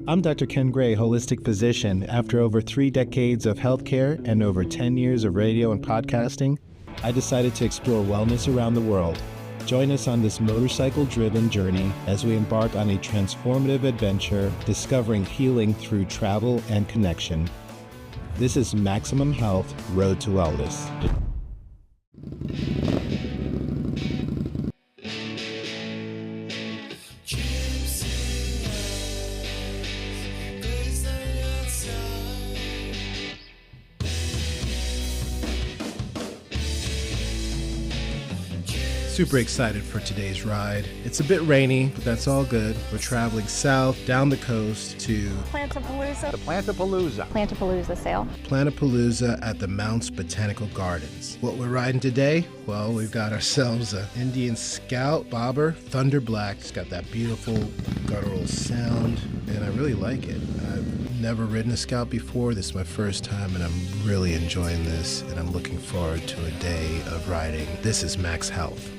I'm Dr. Ken Gray, holistic physician. After over 3 decades of healthcare and over 10 years of radio and podcasting, I decided to explore wellness around the world. Join us on this motorcycle-driven journey as we embark on a transformative adventure, discovering healing through travel and connection. This is Maximum Health Road to Wellness. Super excited for today's ride. It's a bit rainy, but that's all good. We're traveling south, down the coast to Plantapalooza. The Plantapalooza. Plantapalooza sale. Plantapalooza at the Mounts Botanical Gardens. What we're riding today? Well, we've got ourselves an Indian Scout Bobber, Thunderblack. It's got that beautiful guttural sound, and I really like it. I've never ridden a Scout before. This is my first time, and I'm really enjoying this, and I'm looking forward to a day of riding. This is Max Health.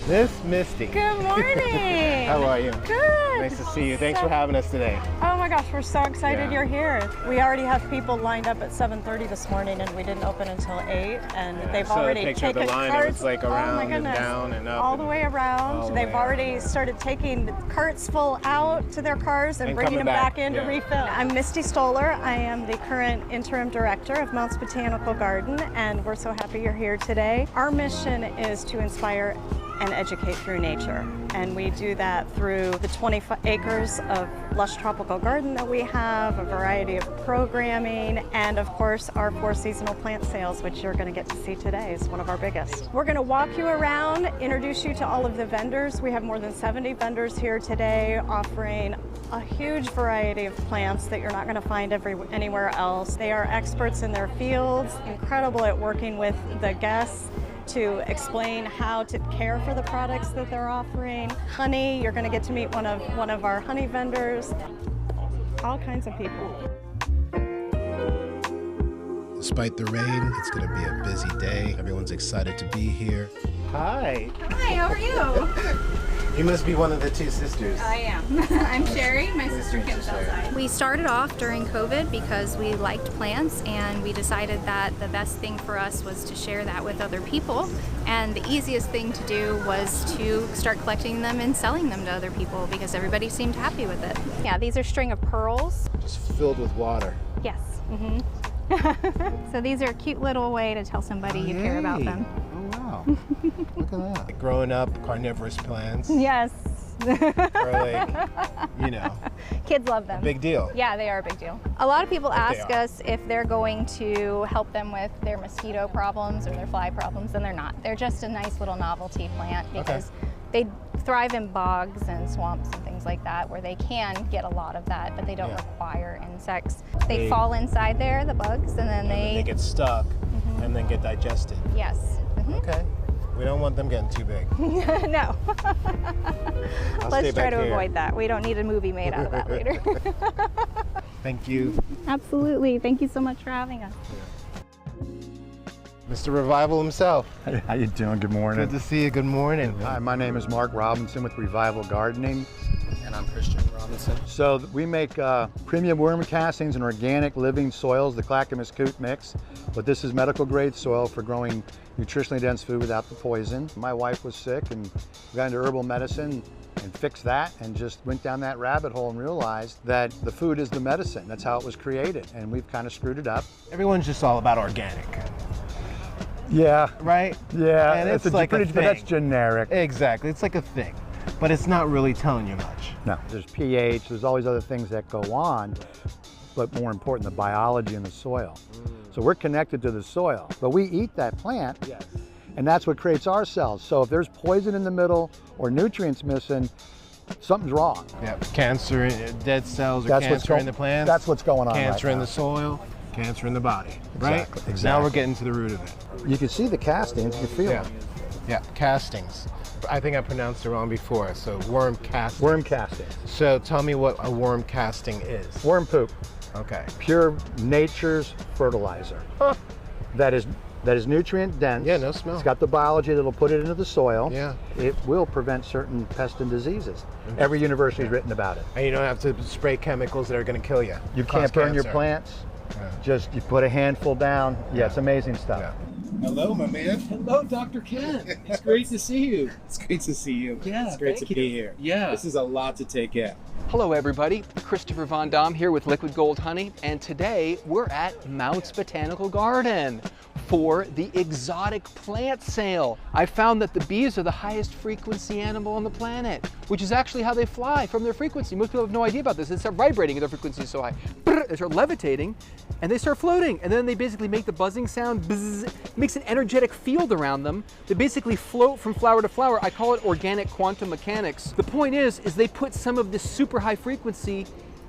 Miss Misty. Good morning. How are you? Good. Nice to see you. Thanks for having us today. Oh my gosh, we're so excited Yeah. you're here. We already have people lined up at 7:30 this morning, and we didn't open until 8, and they've already taken carts. It was like around oh my and goodness. down and up. All the way around. all the They've way already around. started taking the carts full out to their cars and bringing coming them back back. in to Yeah. refill. I'm Misty Stoller. I am the current interim director of Mounts Botanical Garden, and we're so happy you're here today. Our mission is to inspire and educate through nature. And we do that through the 20 acres of lush tropical garden that we have, a variety of programming, and of course our 4 seasonal plant sales, which you're going to get to see today is one of our biggest. We're going to walk you around, introduce you to all of the vendors. We have more than 70 vendors here today offering a huge variety of plants that you're not going to find anywhere else. They are experts in their fields, incredible at working with the guests to explain how to care for the products that they're offering. Honey, you're going to get to meet one of our honey vendors. All kinds of people. Despite the rain, it's going to be a busy day. Everyone's excited to be here. Hi. Hi, how are you? You must be one of the 2 sisters. I am. I'm Sherry. My sister Kim's outside. We started off during COVID because we liked plants, and we decided that the best thing for us was to share that with other people. And the easiest thing to do was to start collecting them and selling them to other people because everybody seemed happy with it. Yeah, these are string of pearls. Just filled with water. Yes. So these are a cute little way to tell somebody you care about Hey. them. Oh, wow. Look at that. Growing up, carnivorous plants Yes. are like, Kids love them. big deal. Yeah, they are a big deal. A lot of people they ask are. us if they're going to help them with their mosquito problems or their fly problems, and they're not. They're just a nice little novelty plant because they thrive in bogs and swamps and things like that where they can get a lot of that, but they don't require insects. They fall inside there, the bugs, and then They get stuck and then get digested. Yes. Okay. We don't want them getting too big. No. I'll Let's stay try back to here. avoid that. We don't need a movie made out of that later. Thank you. Absolutely. Thank you so much for having us. Mr. Revival himself. Hey, how you doing? Good morning. Good to see you. Good morning. Hi, my name is Mark Robinson with Revival Gardening. And I'm Christian Robinson. So we make premium worm castings and organic living soils, the Clackamas Coot mix. But this is medical grade soil for growing nutritionally dense food without the poison. My wife was sick and got into herbal medicine and fixed that and just went down that rabbit hole and realized that the food is the medicine. That's how it was created. And we've kind of screwed it up. Everyone's just all about organic, Yeah. right? Yeah, And it's a like a pretty, but that's thing. generic. Exactly. It's like a thing, but it's not really telling you much. No, there's pH, there's always other things that go on, but more important, the biology in the soil. So we're connected to the soil, but we eat that plant, Yes. and that's what creates our cells. So if there's poison in the middle or nutrients missing, something's wrong. Yeah. Cancer, dead cells, or That's what's cancer in go- the plants. that's what's going on Cancer right in now. the soil, cancer in the body. Right? Exactly, Now we're exactly. getting to the root of it. You can see the castings, you feel Yeah. them. Yeah. Castings. I think I pronounced it wrong before. So worm castings. Worm castings. So tell me what a worm casting is. Worm poop, Okay. pure nature's fertilizer. That is that is nutrient dense. Yeah, no smell. It's got the biology that'll put it into the soil. Yeah. It will prevent certain pests and diseases. Every university's written about it. And you don't have to spray chemicals that are going to kill you. You can't burn your plants. Yeah. Just you put a handful down. Yeah, it's amazing stuff. Yeah. Hello, my man. Hello, Dr. Ken. It's great to see you. It's great to see you. Yeah, it's great thank to you. be here. Yeah. This is a lot to take in. Hello, everybody. Christopher Von Dam here with Liquid Gold Honey, and today we're at Mounts Botanical Garden for the exotic plant sale. I found that the bees are the highest frequency animal on the planet, which is actually how they fly, from their frequency. Most people have no idea about this. They start vibrating and their frequency is so high. They start levitating and they start floating, and then they basically make the buzzing sound. Buzz. It makes an energetic field around them. They basically float from flower to flower. I call it organic quantum mechanics. The point is they put some of this super high frequency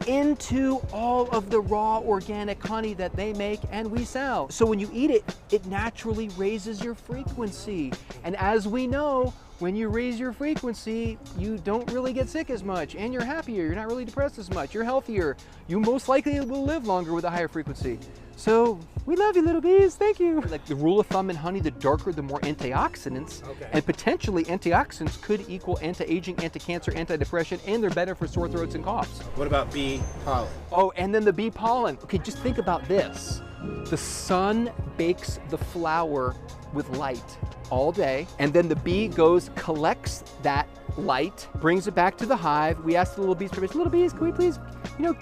into all of the raw organic honey that they make and we sell. So when you eat it, it naturally raises your frequency. And as we know, when you raise your frequency, you don't really get sick as much, and you're happier, you're not really depressed as much, you're healthier. You most likely will live longer with a higher frequency. So we love you, little bees, thank you. Like the rule of thumb in honey, the darker, the more antioxidants. Okay. And potentially antioxidants could equal anti-aging, anti-cancer, anti-depression, and they're better for sore throats and coughs. What about bee pollen? Oh, and then the bee pollen. Okay, just think about this. The sun bakes the flower with light all day, and then the bee goes, collects that light, brings it back to the hive. We asked the little bees, little bees, can we please,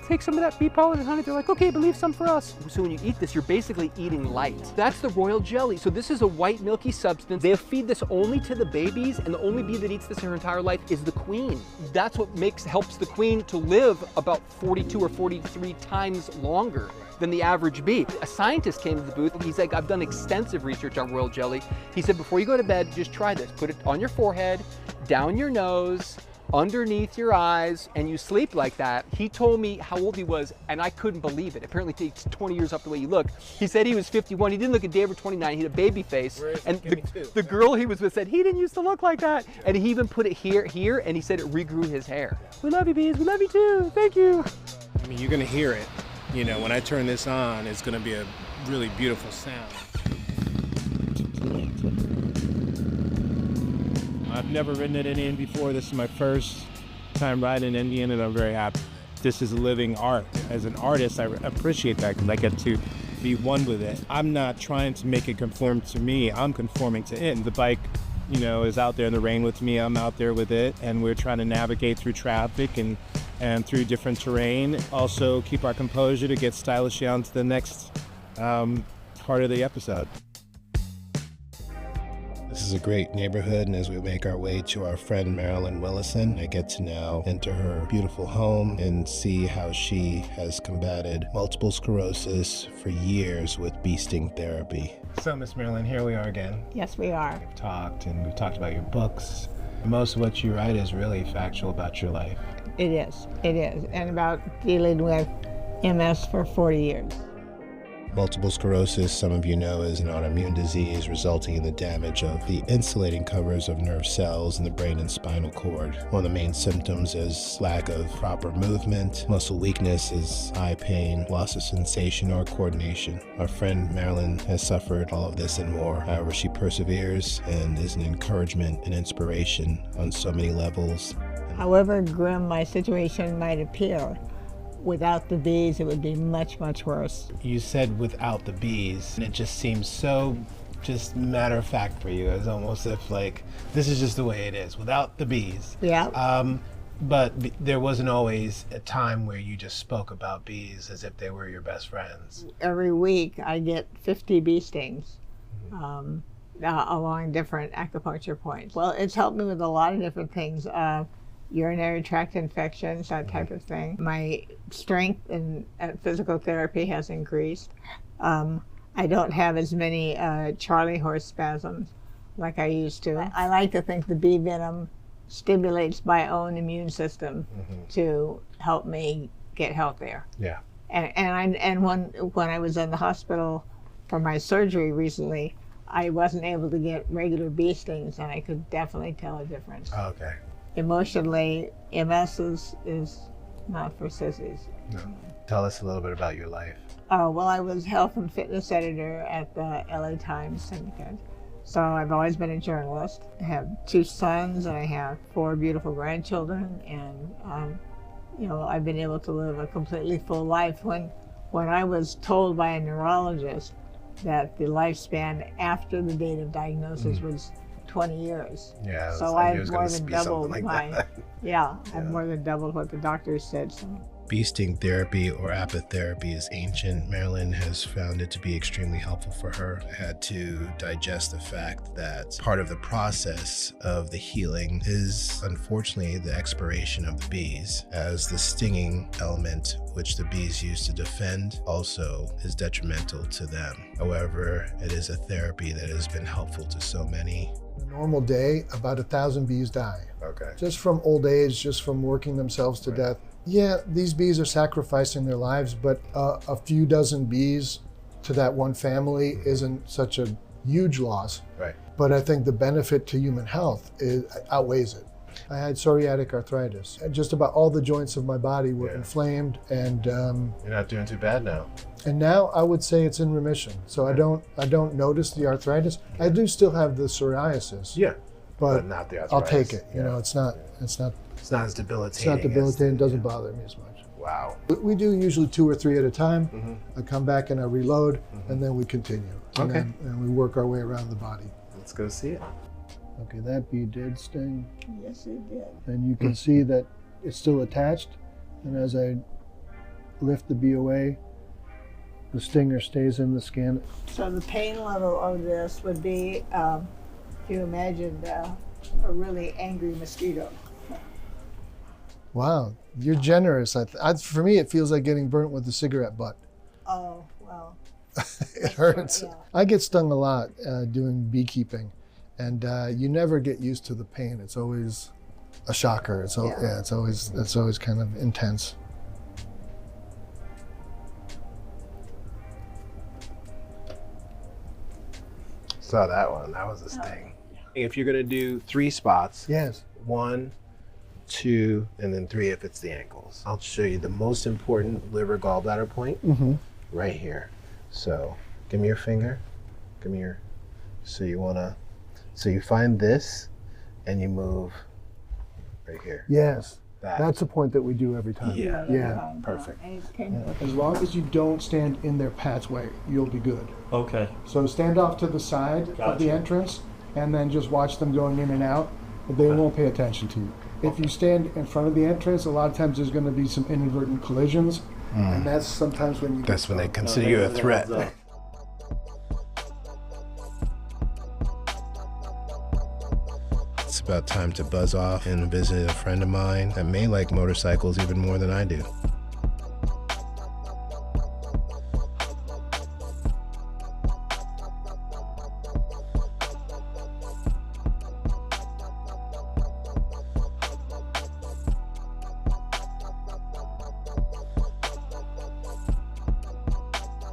take some of that bee pollen and honey? They're like, okay, but leave some for us. So when you eat this, you're basically eating light. That's the royal jelly. So this is a white milky substance. They feed this only to the babies, and the only bee that eats this her entire life is the queen. That's what helps the queen to live about 42 or 43 times longer than the average bee. A scientist came to the booth. He's like, I've done extensive research on royal jelly. He said, before you go to bed, just try this. Put it on your forehead, down your nose, underneath your eyes, and you sleep like that. He told me how old he was, and I couldn't believe it. Apparently it takes 20 years off the way you look. He said he was 51. He didn't look a day over 29. He had a baby face. And the girl he was with said, he didn't used to look like that. And he even put it here, and he said it regrew his hair. We love you, bees. We love you too. Thank you. I mean, you're going to hear it. When I turn this on, it's going to be a really beautiful sound. I've never ridden an Indian before. This is my first time riding an Indian, and I'm very happy. This is a living art. As an artist, I appreciate that because I get to be one with it. I'm not trying to make it conform to me. I'm conforming to it. And the bike, is out there in the rain with me. I'm out there with it, and we're trying to navigate through traffic and through different terrain. Also keep our composure to get stylishly on to the next part of the episode. This is a great neighborhood, and as we make our way to our friend Marilyn Willison, I get to now enter her beautiful home and see how she has combated multiple sclerosis for years with bee sting therapy. So, Miss Marilyn, here we are again. Yes, we are. We've talked about your books. Most of what you write is really factual about your life. It is, and about dealing with MS for 40 years. Multiple sclerosis, some of you know, is an autoimmune disease resulting in the damage of the insulating covers of nerve cells in the brain and spinal cord. One of the main symptoms is lack of proper movement. Muscle weakness is eye pain, loss of sensation or coordination. Our friend Marilyn has suffered all of this and more. However, she perseveres and is an encouragement and inspiration on so many levels. However grim my situation might appear, without the bees, it would be much, much worse. You said without the bees, and it just seems so just matter of fact for you. It's almost if this is just the way it is, without the bees. Yeah. But there wasn't always a time where you just spoke about bees as if they were your best friends. Every week I get 50 bee stings along different acupuncture points. Well, it's helped me with a lot of different things. Urinary tract infections, that type of thing. My strength in physical therapy has increased. I don't have as many Charlie horse spasms like I used to. I like to think the bee venom stimulates my own immune system to help me get healthier. Yeah. And when I was in the hospital for my surgery recently, I wasn't able to get regular bee stings, and I could definitely tell a difference. Oh, okay. Emotionally, MS is not for sissies. No. Tell us a little bit about your life. Well, I was health and fitness editor at the LA Times Syndicate. So I've always been a journalist. I have 2 sons and I have 4 beautiful grandchildren, and you know, I've been able to live a completely full life. When I was told by a neurologist that the lifespan after the date of diagnosis was 20 years. Yeah, so I've more than doubled I've more than doubled what the doctors said. So. Bee sting therapy or apitherapy is ancient. Marilyn has found it to be extremely helpful for her. I had to digest the fact that part of the process of the healing is unfortunately the expiration of the bees, as the stinging element which the bees use to defend also is detrimental to them. However, it is a therapy that has been helpful to so many. A normal day, about 1,000 bees die. Okay. Just from old age, just from working themselves to death. Yeah, these bees are sacrificing their lives, but a few dozen bees to that one family isn't such a huge loss. Right. But I think the benefit to human health outweighs it. I had psoriatic arthritis. Just about all the joints of my body were inflamed, and you're not doing too bad now. And now I would say it's in remission. So I don't notice the arthritis. I do still have the psoriasis. Yeah. But not the arthritis. I'll take it. You know, it's not as debilitating. It's not debilitating. It doesn't bother me as much. Wow. We do usually 2 or 3 at a time. I come back and I reload, and then we continue. Okay. And we work our way around the body. Let's go see it. Okay, that bee did sting. Yes, it did. And you can see that it's still attached. And as I lift the bee away, the stinger stays in the skin. So the pain level of this would be, if you imagined a really angry mosquito. Wow, you're generous. For me, it feels like getting burnt with a cigarette butt. Oh, well. It hurts. Yeah. I get stung a lot doing beekeeping, and you never get used to the pain. It's always a shocker. It's always kind of intense. Saw that one. That was a sting. If you're gonna do 3 spots. Yes. 1, 2, and then 3 if it's the ankles. I'll show you the most important liver gallbladder point right here. So give me your finger. Give me your. So you find this, and you move right here. Yes. That's a point that we do every time. Yeah. Perfect. As long as you don't stand in their pathway, you'll be good. Okay. So stand off to the side of the entrance, and then just watch them going in and out. But they won't pay attention to you. If you stand in front of the entrance, a lot of times there's going to be some inadvertent collisions, and that's sometimes when you. That's when they consider you a threat. It's about time to buzz off and visit a friend of mine that may like motorcycles even more than I do.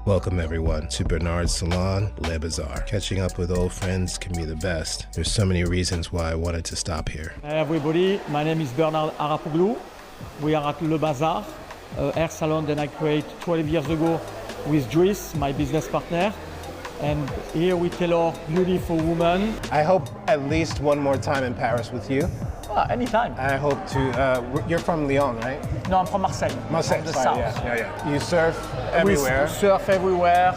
Welcome everyone to Bernard's Salon, Le Bazaar. Catching up with old friends can be the best. There's so many reasons why I wanted to stop here. Hi everybody, my name is Bernard Arapoglu. We are at Le Bazaar, hair salon that I created 12 years ago with Dries, my business partner. And here we tailor beauty for women. I hope at least one more time in Paris with you. Anytime. I hope to, you're from Lyon, right? No, I'm from Marseille. Marseille, from the sorry, south. yeah. You surf everywhere. We surf everywhere.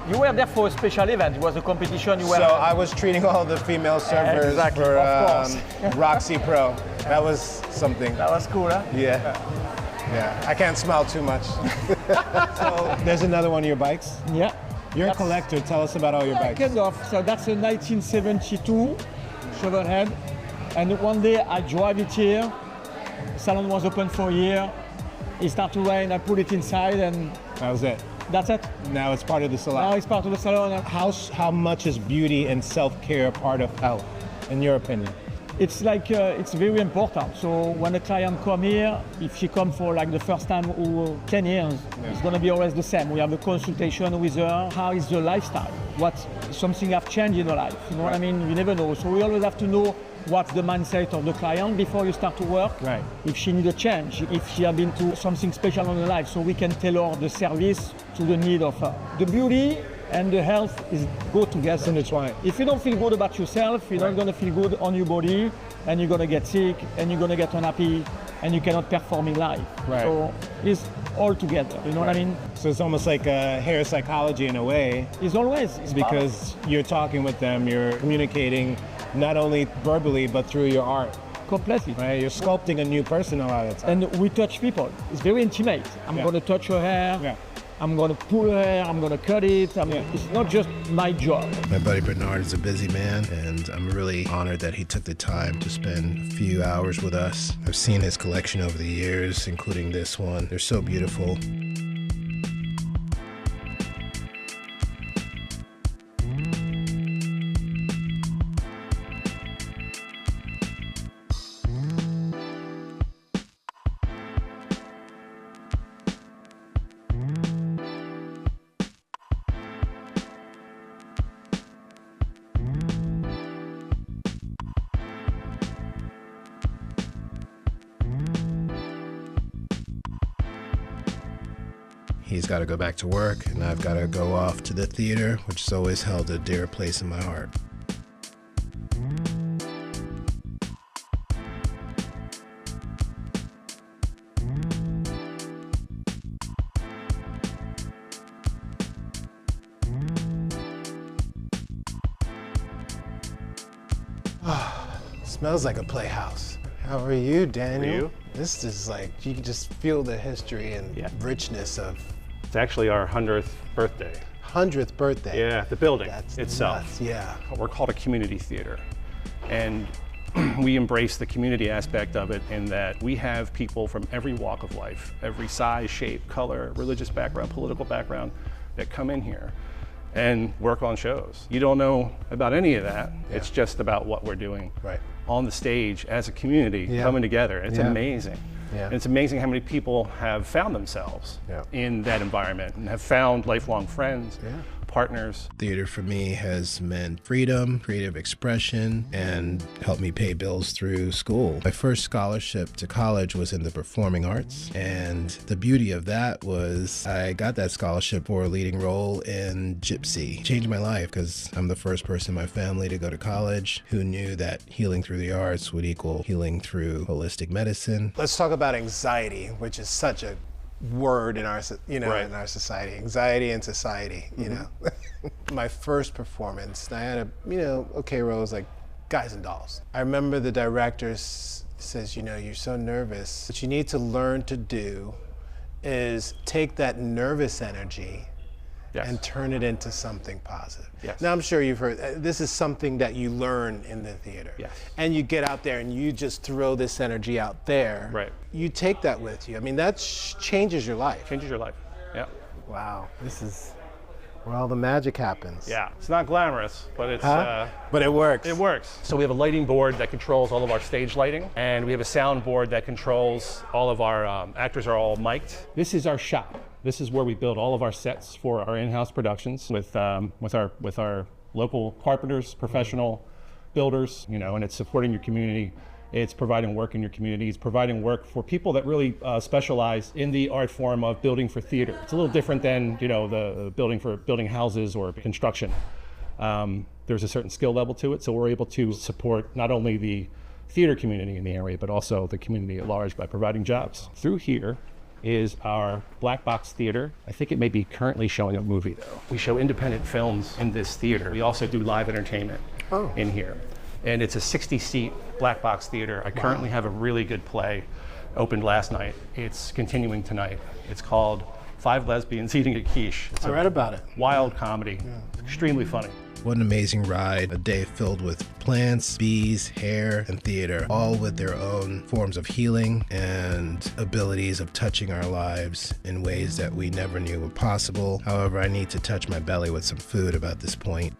You were there for a special event. It was a competition. So I was treating all the female surfers for Roxy Pro. That was something. That was cool, huh? Yeah. I can't smile too much. So there's another one of your bikes? Yeah. You're a collector. Tell us about all your bikes. Kind of. So that's a 1972 Shovelhead. And one day I drive it here. The salon was open for a year. It started to rain. I put it inside, and that was it. That's it. Now it's part of the salon. Now it's part of the salon. How much is beauty and self-care part of health, in your opinion? It's like it's very important. So when a client come here, if she come for like the first time or 10 years, it's going to be always the same. We have a consultation with her. How is the lifestyle? What something have changed in her life? You know what I mean? You never know. So we always have to know what's the mindset of the client before you start to work. Right. If she needs a change, if she has been to something special in her life, so we can tailor the service to the need of her. The beauty and the health go together. Intertwined. If you don't feel good about yourself, you're not going to feel good on your body, and you're going to get sick, and you're going to get unhappy, and you cannot perform in life. Right. So it's all together, you know what I mean? So it's almost like hair psychology in a way. It's always. It's because you're talking with them, you're communicating not only verbally, but through your art. Completely. Right? You're sculpting a new person a lot of the time. And we touch people. It's very intimate. I'm going to touch her hair. Yeah. I'm going to pull her hair. I'm going to cut it. It's not just my job. My buddy Bernard is a busy man, and I'm really honored that he took the time to spend a few hours with us. I've seen his collection over the years, including this one. They're so beautiful. He's got to go back to work, and I've got to go off to the theater, which has always held a dear place in my heart. Smells like a playhouse. How are you, Daniel? How are you? This is like, you can just feel the history and richness of. It's actually our 100th birthday. 100th birthday? Yeah, the building That's itself. Nuts. Yeah. We're called a community theater. And we embrace the community aspect of it in that we have people from every walk of life, every size, shape, color, religious background, political background, that come in here and work on shows. You don't know about any of that. Yeah. It's just about what we're doing Right. on the stage as a community coming together. It's amazing. Yeah. And it's amazing how many people have found themselves in that environment and have found lifelong friends, partners. Theater for me has meant freedom, creative expression, and helped me pay bills through school. My first scholarship to college was in the performing arts, and the beauty of that was I got that scholarship for a leading role in Gypsy. It changed my life because I'm the first person in my family to go to college who knew that healing through the arts would equal healing through holistic medicine. Let's talk about anxiety, which is such a word in our, in our society. Anxiety and society, you know. My first performance, I had a, okay roles like Guys and Dolls. I remember the director says, you're so nervous. What you need to learn to do is take that nervous energy and turn it into something positive. Yes. Now I'm sure you've heard, this is something that you learn in the theater. Yes. And you get out there and you just throw this energy out there. Right. You take that with you. I mean, that changes your life. Changes your life, yeah. Wow, this is where all the magic happens. Yeah, it's not glamorous, but it's... but it works. It works. So we have a lighting board that controls all of our stage lighting, and we have a sound board that controls all of our actors are all mic'd. This is our shop. This is where we build all of our sets for our in-house productions with our local carpenters, professional builders, and it's supporting your community. It's providing work in your community. It's providing work for people that really specialize in the art form of building for theater. It's a little different than the building for building houses or construction. There's a certain skill level to it, so we're able to support not only the theater community in the area, but also the community at large by providing jobs. Through here is our black box theater. I think it may be currently showing a movie though. We show independent films in this theater. We also do live entertainment in here. And it's a 60-seat black box theater. I currently have a really good play opened last night. It's continuing tonight. It's called 5 Lesbians Eating a Quiche. I read about it. Wild comedy, extremely funny. What an amazing ride. A day filled with plants, bees, hair, and theater, all with their own forms of healing and abilities of touching our lives in ways that we never knew were possible. However, I need to touch my belly with some food about this point.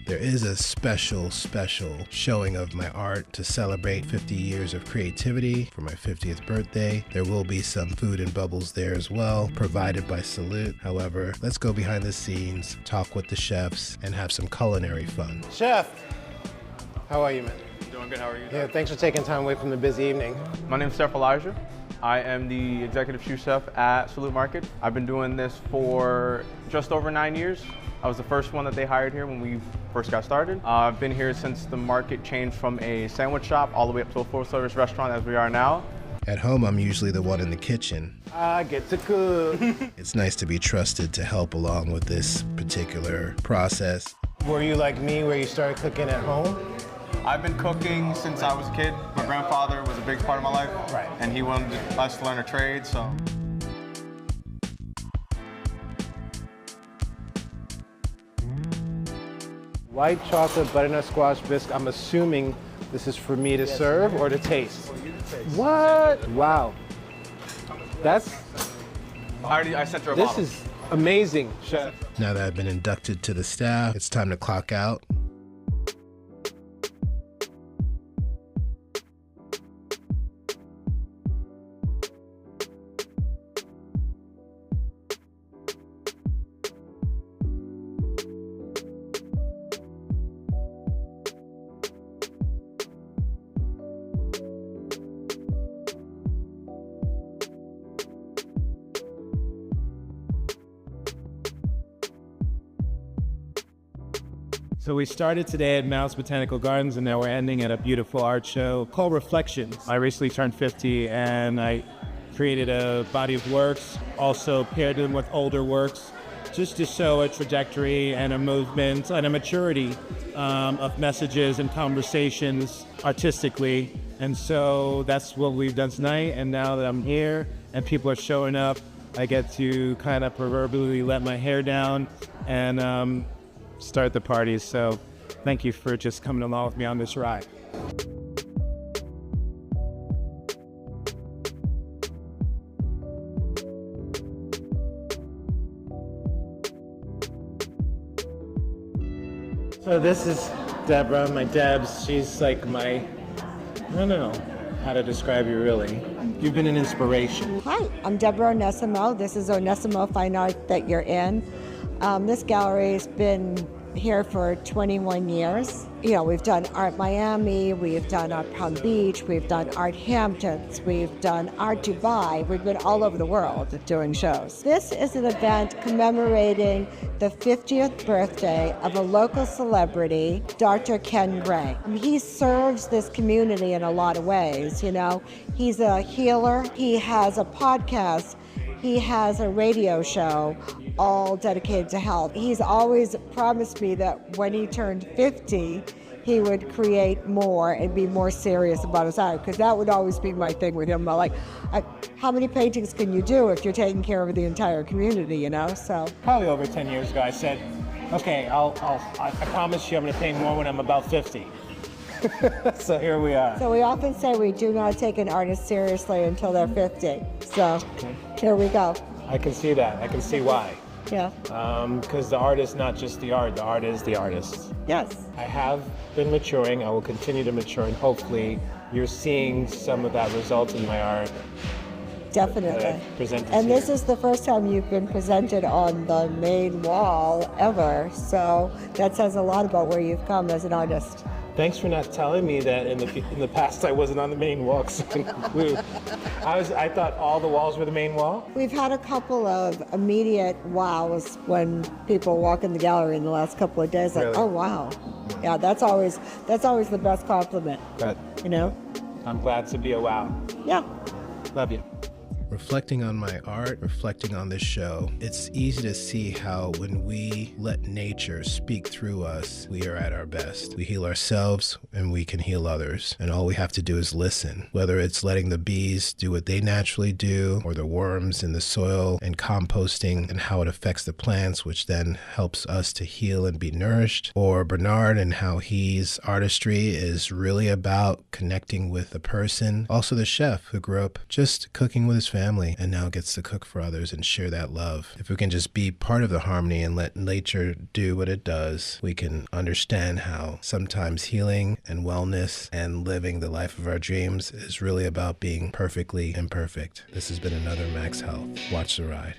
There is a special showing of my art to celebrate 50 years of creativity for my 50th birthday. There will be some food and bubbles there as well, provided by Salute. However, let's go behind the scenes, talk with the chefs, and have some culinary fun. Chef, How are you, man? Doing good, how are you? Yeah, thanks for taking time away from the busy evening. My name's Chef Elijah. I am the executive sous chef at Salute Market. I've been doing this for just over 9 years. I was the first one that they hired here when we first got started. I've been here since the market changed from a sandwich shop all the way up to a full-service restaurant as we are now. At home, I'm usually the one in the kitchen. I get to cook. It's nice to be trusted to help along with this particular process. Were you like me where you started cooking at home? I've been cooking since I was a kid. My grandfather was a big part of my life, right, and he wanted us to learn a trade, so. White chocolate butternut squash bisque. I'm assuming this is for me to serve or to taste. What? Wow. That's. I sent her a This bottle. is amazing, chef. Now that I've been inducted to the staff, it's time to clock out. So we started today at Mounts Botanical Gardens, and now we're ending at a beautiful art show called Reflections. I recently turned 50, and I created a body of works, also paired them with older works, just to show a trajectory and a movement and a maturity of messages and conversations artistically. And so that's what we've done tonight, and now that I'm here and people are showing up, I get to kind of proverbially let my hair down and start the party. So thank you for just coming along with me on this ride. So this is Deborah, my Debs. She's like my, I don't know how to describe you really. You've been an inspiration. Hi, I'm Deborah Onessimo. This is Onessimo Fine Art that you're in. This gallery has been here for 21 years. You know, we've done Art Miami, we've done Art Palm Beach, we've done Art Hamptons, we've done Art Dubai. We've been all over the world doing shows. This is an event commemorating the 50th birthday of a local celebrity, Dr. Ken Gray. He serves this community in a lot of ways, you know. He's a healer, he has a podcast, he has a radio show, all dedicated to health. He's always promised me that when he turned 50, he would create more and be more serious about his art, because that would always be my thing with him. Like, how many paintings can you do if you're taking care of the entire community, you know? So probably over 10 years ago, I said, okay, I promise you I'm gonna paint more when I'm about 50. So here we are. So we often say we do not take an artist seriously until they're 50. So here we go. I can see that. I can see why. Yeah. Because the art is not just the art is the artist. Yes. I have been maturing. I will continue to mature, and hopefully you're seeing some of that result in my art. Definitely. Presented And here. this is the first time you've been presented on the main wall ever. So that says a lot about where you've come as an artist. Thanks for not telling me that in the past I wasn't on the main wall. I thought all the walls were the main wall. We've had a couple of immediate wows when people walk in the gallery in the last couple of days. Like, Really? oh wow, yeah, that's always the best compliment. Good. You know. I'm glad to be a wow. Yeah. Love you. Reflecting on my art, reflecting on this show, it's easy to see how when we let nature speak through us, we are at our best. We heal ourselves and we can heal others. And all we have to do is listen, whether it's letting the bees do what they naturally do, or the worms in the soil and composting and how it affects the plants, which then helps us to heal and be nourished, or Bernard and how his artistry is really about connecting with the person. Also the chef who grew up just cooking with his family and now gets to cook for others and share that love. If we can just be part of the harmony and let nature do what it does, we can understand how sometimes healing and wellness and living the life of our dreams is really about being perfectly imperfect. This has been another Max Health. Watch the ride.